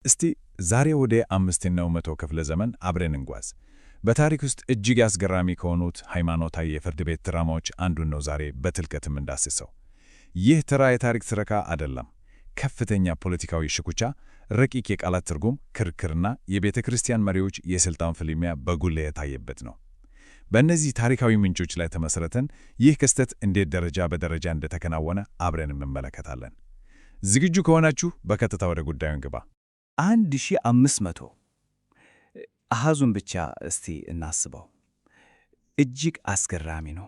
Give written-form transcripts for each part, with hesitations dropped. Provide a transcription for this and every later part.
እስቲ ዛሬ ወደ አምስተኛው መቶ ክፍለ ዘመን አብረን እንጓዝ። በታሪክ ውስጥ እጅግ አስገራሚ ከሆኑት ሃይማኖታዊ የፍርድ ቤት ድራማዎች አንዱን ነው ዛሬ በጥልቀት የምንዳስሰው። ይህ ተራ የታሪክ ትረካ አይደለም። ከፍተኛ ፖለቲካዊ ሽኩቻ፣ ረቂቅ የቃላት ትርጉም፣ ክርክርና የቤተ ክርስቲያን መሪዎች የሥልጣን ፍልሚያ በጉልህ የታየበት ነው። በእነዚህ ታሪካዊ ምንጮች ላይ ተመስርተን ይህ ክስተት እንዴት ደረጃ በደረጃ እንደተከናወነ አብረን እንመለከታለን። ዝግጁ ከሆናችሁ በቀጥታ ወደ ጉዳዩ እንግባ። 1500 አሃዙን ብቻ እስቲ እናስበው። እጅግ አስገራሚ ነው።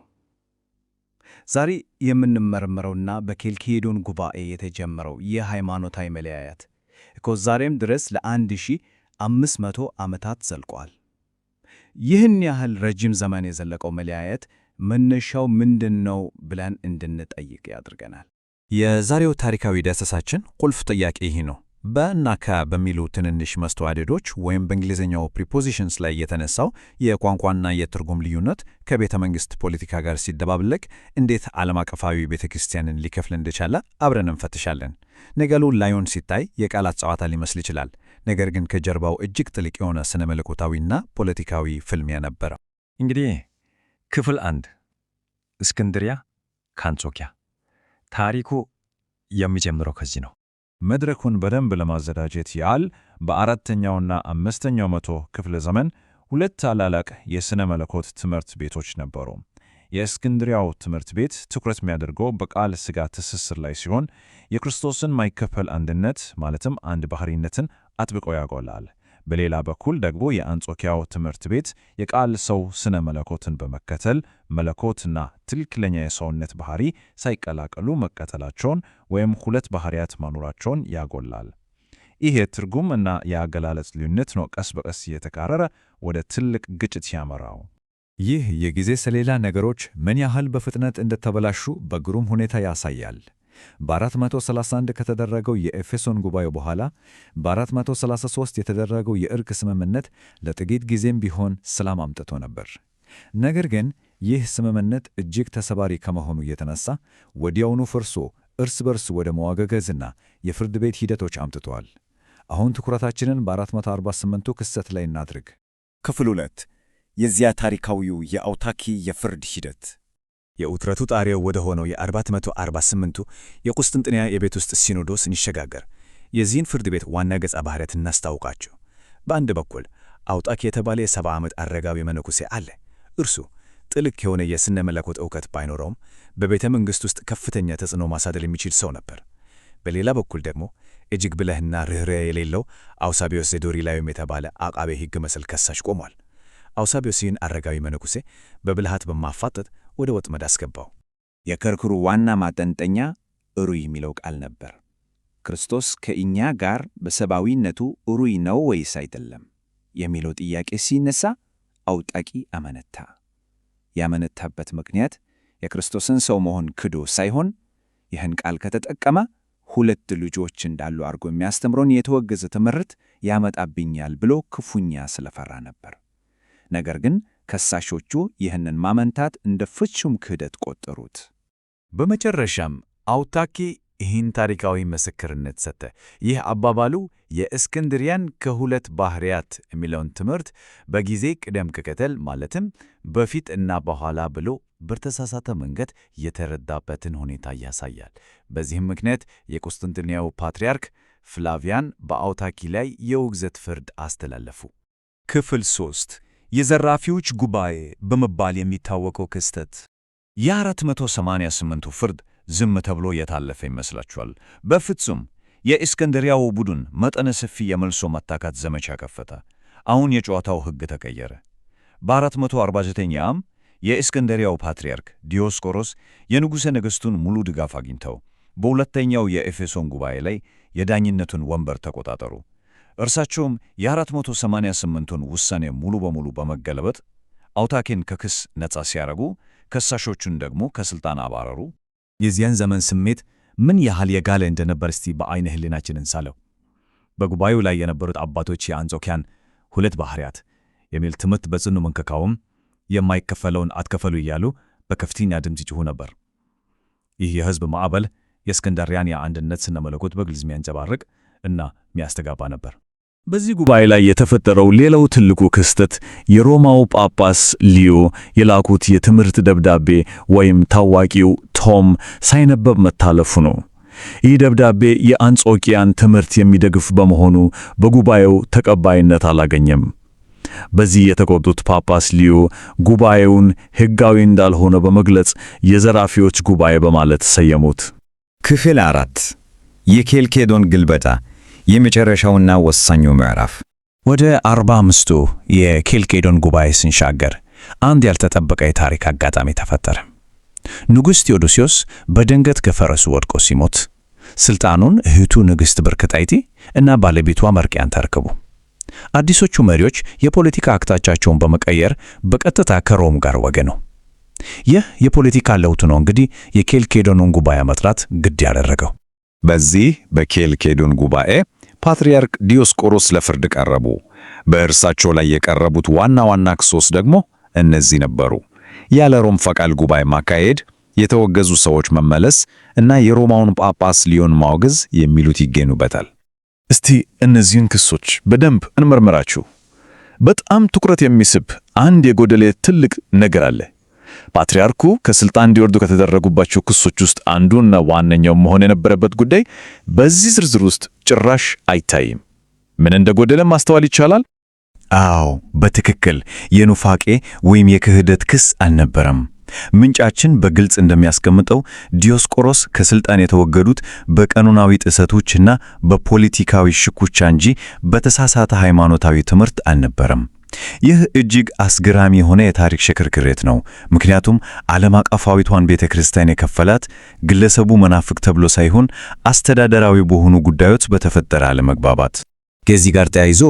ዛሬ የምንመረምረውና በኬልኬዶን ጉባኤ የተጀመረው የሃይማኖታዊ መለያየት እኮ ዛሬም ድረስ ለ1500 ዓመታት ዘልቋል። ይህን ያህል ረጅም ዘመን የዘለቀው መለያየት መነሻው ምንድነው ብለን እንድንጠይቅ ያድርገናል። የዛሬው ታሪካዊ ዳሰሳችን ቁልፍ ጥያቄ ይህ ነው። በእና ከ በሚሉ ትንንሽ መስተዋድዶች ወይም በእንግሊዝኛው ፕሪፖዚሽንስ ላይ የተነሳው የቋንቋና የትርጉም ልዩነት ከቤተ መንግሥት ፖለቲካ ጋር ሲደባለቅ እንዴት ዓለም አቀፋዊ ቤተ ክርስቲያንን ሊከፍል እንደቻለ አብረን እንፈትሻለን። ነገሩ ላዩን ሲታይ የቃላት ጨዋታ ሊመስል ይችላል። ነገር ግን ከጀርባው እጅግ ጥልቅ የሆነ ስነ መለኮታዊና ፖለቲካዊ ፍልሚያ ነበረ። እንግዲህ ክፍል 1 እስክንድሪያ ከአንጾኪያ። ታሪኩ የሚጀምረው ከዚህ ነው። መድረኩን በደንብ ለማዘጋጀት ያህል በአራተኛውና አምስተኛው መቶ ክፍለ ዘመን ሁለት ታላላቅ የሥነ መለኮት ትምህርት ቤቶች ነበሩ። የእስክንድሪያው ትምህርት ቤት ትኩረት የሚያደርገው በቃል ሥጋ ትስስር ላይ ሲሆን የክርስቶስን ማይከፈል አንድነት ማለትም አንድ ባሕሪነትን አጥብቆ ያጎላል። በሌላ በኩል ደግሞ የአንጾኪያው ትምህርት ቤት የቃል ሰው ስነ መለኮትን በመከተል መለኮትና ትክክለኛ የሰውነት ባህሪ ሳይቀላቀሉ መቀጠላቸውን ወይም ሁለት ባህሪያት መኖራቸውን ያጎላል። ይህ የትርጉም እና የአገላለጽ ልዩነት ነው ቀስ በቀስ እየተካረረ ወደ ትልቅ ግጭት ያመራው። ይህ የጊዜ ሰሌዳ ነገሮች ምን ያህል በፍጥነት እንደተበላሹ በግሩም ሁኔታ ያሳያል። በ431 ከተደረገው የኤፌሶን ጉባኤ በኋላ በ433 የተደረገው የእርቅ ስምምነት ለጥቂት ጊዜም ቢሆን ሰላም አምጥቶ ነበር። ነገር ግን ይህ ስምምነት እጅግ ተሰባሪ ከመሆኑ የተነሳ ወዲያውኑ ፈርሶ እርስ በርስ ወደ መዋገገዝና የፍርድ ቤት ሂደቶች አምጥቷል። አሁን ትኩረታችንን በ448ቱ ክስተት ላይ እናድርግ። ክፍል 2 የዚያ ታሪካዊው የአውታኪ የፍርድ ሂደት። የውጥረቱ ጣሪያው ወደ ሆነው የ448ቱ የቁስጥንጥንያ የቤት ውስጥ ሲኖዶስ እንሸጋገር። የዚህን ፍርድ ቤት ዋና ገጸ ባህሪያት እናስታውቃቸው። በአንድ በኩል አውጣኪ የተባለ የ70 ዓመት አረጋዊ መነኩሴ አለ። እርሱ ጥልቅ የሆነ የስነ መለኮት ዕውቀት ባይኖረውም በቤተ መንግሥት ውስጥ ከፍተኛ ተጽዕኖ ማሳደር የሚችል ሰው ነበር። በሌላ በኩል ደግሞ እጅግ ብልህና ርኅራኄ የሌለው አውሳቢዮስ ዘዶሪላዮም የተባለ አቃቤ ሕግ መሰል ከሳሽ ቆሟል። አውሳቢዮስ ይህን አረጋዊ መነኩሴ በብልሃት በማፋጠጥ ወደ ወጥመድ አስገባው። የክርክሩ ዋና ማጠንጠኛ እሩይ የሚለው ቃል ነበር። ክርስቶስ ከእኛ ጋር በሰብአዊነቱ እሩይ ነው ወይስ አይደለም የሚለው ጥያቄ ሲነሳ አውጣቂ አመነታ። ያመነታበት ምክንያት የክርስቶስን ሰው መሆን ክዶ ሳይሆን ይህን ቃል ከተጠቀመ ሁለት ልጆች እንዳሉ አድርጎ የሚያስተምረውን የተወገዘ ትምህርት ያመጣብኛል ብሎ ክፉኛ ስለፈራ ነበር። ነገር ግን ከሳሾቹ ይህንን ማመንታት እንደ ፍጹም ክህደት ቆጠሩት። በመጨረሻም አውታኪ ይህን ታሪካዊ ምስክርነት ሰጠ። ይህ አባባሉ የእስክንድሪያን ከሁለት ባህሪያት የሚለውን ትምህርት በጊዜ ቅደም ተከተል ማለትም በፊት እና በኋላ ብሎ በተሳሳተ መንገድ የተረዳበትን ሁኔታ ያሳያል። በዚህም ምክንያት የቁስጥንጥንያው ፓትርያርክ ፍላቪያን በአውታኪ ላይ የውግዘት ፍርድ አስተላለፉ። ክፍል 3 የዘራፊዎች ጉባኤ በመባል የሚታወቀው ክስተት። የ488ቱ ፍርድ ዝም ተብሎ የታለፈ ይመስላችኋል? በፍጹም። የእስክንድሪያው ቡድን መጠነ ሰፊ የመልሶ ማታካት ዘመቻ ከፈተ። አሁን የጨዋታው ሕግ ተቀየረ። በ449ኛም የእስክንድሪያው ፓትርያርክ ዲዮስቆሮስ የንጉሠ ነገሥቱን ሙሉ ድጋፍ አግኝተው በሁለተኛው የኤፌሶን ጉባኤ ላይ የዳኝነቱን ወንበር ተቆጣጠሩ። እርሳቸውም የ488ቱን ውሳኔ ሙሉ በሙሉ በመገለበጥ አውታኪን ከክስ ነጻ ሲያረጉ፣ ከሳሾቹን ደግሞ ከሥልጣን አባረሩ። የዚያን ዘመን ስሜት ምን ያህል የጋለ እንደነበር እስቲ በዐይነ ሕሊናችን እንሳለው። በጉባኤው ላይ የነበሩት አባቶች የአንጾኪያን ሁለት ባህሪያት የሚል ትምህርት በጽኑ መንከካውም የማይከፈለውን አትከፈሉ እያሉ በከፍተኛ ድምፅ ይጮኹ ነበር። ይህ የሕዝብ ማዕበል የእስክንድርያን የአንድነት ስነ መለኮት በግልጽ የሚያንጸባርቅ እና የሚያስተጋባ ነበር። በዚህ ጉባኤ ላይ የተፈጠረው ሌላው ትልቁ ክስተት የሮማው ጳጳስ ሊዮ የላኩት የትምህርት ደብዳቤ ወይም ታዋቂው ቶም ሳይነበብ መታለፉ ነው። ይህ ደብዳቤ የአንጾኪያን ትምህርት የሚደግፍ በመሆኑ በጉባኤው ተቀባይነት አላገኘም። በዚህ የተቆጡት ጳጳስ ሊዮ ጉባኤውን ሕጋዊ እንዳልሆነ በመግለጽ የዘራፊዎች ጉባኤ በማለት ሰየሙት። ክፍል 4 የኬልኬዶን ግልበጣ፣ የመጨረሻውና ወሳኙ ምዕራፍ። ወደ 45ቱ የኬልኬዶን ጉባኤ ስንሻገር አንድ ያልተጠበቀ የታሪክ አጋጣሚ ተፈጠረ። ንጉሥ ቴዎዶሲዮስ በድንገት ከፈረሱ ወድቆ ሲሞት ስልጣኑን እህቱ ንግሥት ብርክጣይቲ እና ባለቤቷ መርቅያን ተረከቡ። አዲሶቹ መሪዎች የፖለቲካ አቅጣጫቸውን በመቀየር በቀጥታ ከሮም ጋር ወገኑ። ይህ የፖለቲካ ለውጥ ነው እንግዲህ የኬልኬዶንን ጉባኤ መጥራት ግድ ያደረገው። በዚህ በኬልኬዶን ጉባኤ ፓትርያርክ ዲዮስቆሮስ ለፍርድ ቀረቡ። በእርሳቸው ላይ የቀረቡት ዋና ዋና ክሶች ደግሞ እነዚህ ነበሩ: ያለ ሮም ፈቃድ ጉባኤ ማካሄድ፣ የተወገዙ ሰዎች መመለስ እና የሮማውን ጳጳስ ሊዮን ማውገዝ የሚሉት ይገኙበታል። እስቲ እነዚህን ክሶች በደንብ እንመርምራችሁ። በጣም ትኩረት የሚስብ አንድ የጎደለ ትልቅ ነገር አለ። ፓትርያርኩ ከስልጣን እንዲወርዱ ከተደረጉባቸው ክሶች ውስጥ አንዱና ዋነኛው መሆን የነበረበት ጉዳይ በዚህ ዝርዝር ውስጥ ጭራሽ አይታይም። ምን እንደጎደለ ማስተዋል ይቻላል? አዎ፣ በትክክል የኑፋቄ ወይም የክህደት ክስ አልነበረም። ምንጫችን በግልጽ እንደሚያስቀምጠው ዲዮስቆሮስ ከስልጣን የተወገዱት በቀኖናዊ ጥሰቶችና በፖለቲካዊ ሽኩቻ እንጂ በተሳሳተ ሃይማኖታዊ ትምህርት አልነበረም። ይህ እጅግ አስገራሚ የሆነ የታሪክ ሽክርክሬት ነው። ምክንያቱም ዓለም አቀፋዊቷን ቤተ ክርስቲያን የከፈላት ግለሰቡ መናፍቅ ተብሎ ሳይሆን አስተዳደራዊ በሆኑ ጉዳዮች በተፈጠረ አለመግባባት። ከዚህ ጋር ተያይዞ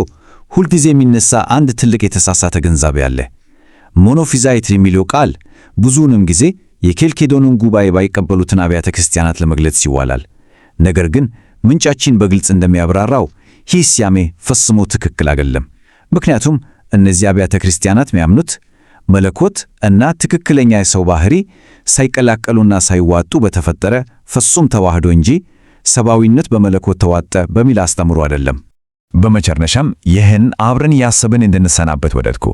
ሁልጊዜ የሚነሳ አንድ ትልቅ የተሳሳተ ግንዛቤ አለ። ሞኖፊዛይት የሚለው ቃል ብዙውንም ጊዜ የኬልኬዶንን ጉባኤ ባይቀበሉትን አብያተ ክርስቲያናት ለመግለጽ ይዋላል። ነገር ግን ምንጫችን በግልጽ እንደሚያብራራው ይህ ስያሜ ፈጽሞ ትክክል አይደለም። ምክንያቱም እነዚህ አብያተ ክርስቲያናት የሚያምኑት መለኮት እና ትክክለኛ የሰው ባህሪ ሳይቀላቀሉና ሳይዋጡ በተፈጠረ ፍጹም ተዋህዶ እንጂ ሰብአዊነት በመለኮት ተዋጠ በሚል አስተምሮ አይደለም። በመጨረሻም ይህን አብረን ያሰብን እንድንሰናበት ወደድኩ።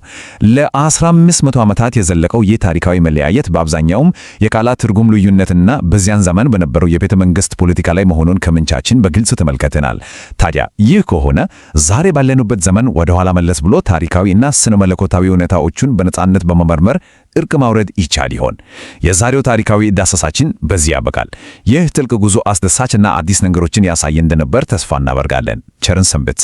ለ1500 ዓመታት የዘለቀው ይህ ታሪካዊ መለያየት በአብዛኛውም የቃላት ትርጉም ልዩነትና በዚያን ዘመን በነበረው የቤተ መንግሥት ፖለቲካ ላይ መሆኑን ከምንጫችን በግልጽ ተመልክተናል። ታዲያ ይህ ከሆነ ዛሬ ባለንበት ዘመን ወደ ኋላ መለስ ብሎ ታሪካዊ እና ስነ መለኮታዊ ሁኔታዎቹን በነጻነት በመመርመር እርቅ ማውረድ ይቻል ይሆን? የዛሬው ታሪካዊ ዳሰሳችን በዚህ ያበቃል። ይህ ጥልቅ ጉዞ አስደሳችና አዲስ ነገሮችን ያሳየ እንደነበር ተስፋ እናደርጋለን። ቸርን ሰንብት።